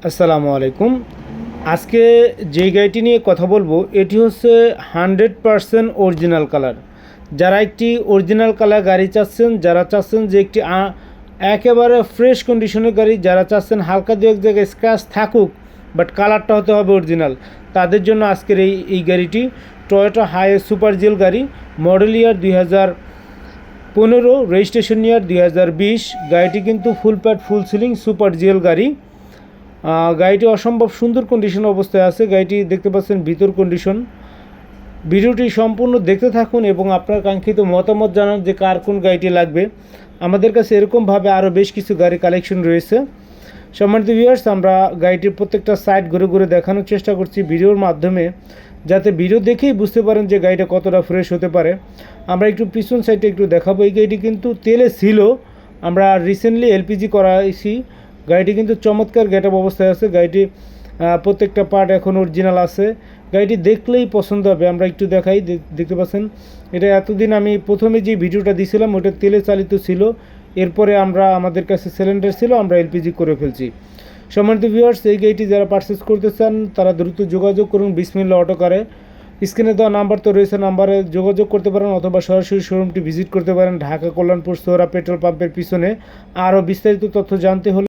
আসসালামু আলাইকুম। আজকে যেই গাড়িটি নিয়ে কথা বলবো এটি হচ্ছে 100% অরিজিনাল কালার। যারা একটি অরিজিনাল কালার গাড়ি চাচ্ছেন, যারা চাচ্ছেন যে একটি একেবারে ফ্রেশ কন্ডিশনের গাড়ি, যারা চাচ্ছেন হালকা দু এক জায়গায় স্ক্র্যাচ থাকুক বাট কালারটা হতে হবে অরিজিনাল, তাদের জন্য আজকের এই গাড়িটি টয়োটা হাইএস সুপার জেল গাড়ি, মডেল ইয়ার 2015, রেজিস্ট্রেশন ইয়ার 2020। গাড়িটি কিন্তু full pad full ceiling super GL গাড়ি। গাড়িটি অসম্ভব সুন্দর কন্ডিশন অবস্থায় আছে। গাড়িটি দেখতে পাচ্ছেন ভিতর কন্ডিশন। ভিডিওটি সম্পূর্ণ দেখতে থাকুন এবং আপনার কাঙ্ক্ষিত মতামত জানান যে কার কোন গাড়িটি লাগবে। আমাদের কাছে এরকমভাবে আরও বেশ কিছু গাড়ি কালেকশন রয়েছে। সম্মানিত ভিউয়ার্স, আমরা গাড়িটির প্রত্যেকটা সাইড ঘুরে ঘুরে দেখানোর চেষ্টা করছি ভিডিওর মাধ্যমে, যাতে ভিডিও দেখেই বুঝতে পারেন যে গাড়িটা কতটা ফ্রেশ হতে পারে। আমরা একটু পিছন সাইডটা একটু দেখাবো। এই গাড়িটি কিন্তু তেলে ছিল, আমরা রিসেন্টলি এলপিজি করাইছি। গাড়িটি কিন্তু চমৎকার গেটআপ অবস্থায় আছে। গাড়িটি প্রত্যেকটা পার্ট এখন অরিজিনাল আছে। গাড়িটি দেখলেই পছন্দ হবে। আমরা একটু দেখাই, দেখতে পাচ্ছেন এটা এতদিন আমি প্রথমে যে ভিডিওটা দিয়েছিলাম ওটা তেলে চালিত ছিল, এরপরে আমাদের কাছে সিলিন্ডার ছিল, আমরা এলপিজি করে ফেলছি। সম্মানিত ভিউয়ার্স, এই গাড়িটি যারা পারচেস করতে চান তারা দ্রুত যোগাযোগ করুন বিসমিল্লাহ অটো কারে। স্ক্রিনে দেওয়া নাম্বার তো রয়েছে, নাম্বারে যোগাযোগ করতে পারেন অথবা সরাসরি শোরুমটি ভিজিট করতে পারেন ঢাকা কল্যাণপুর সোহরা পেট্রোল পাম্পের পিছনে। আরও বিস্তারিত তথ্য জানতে হলে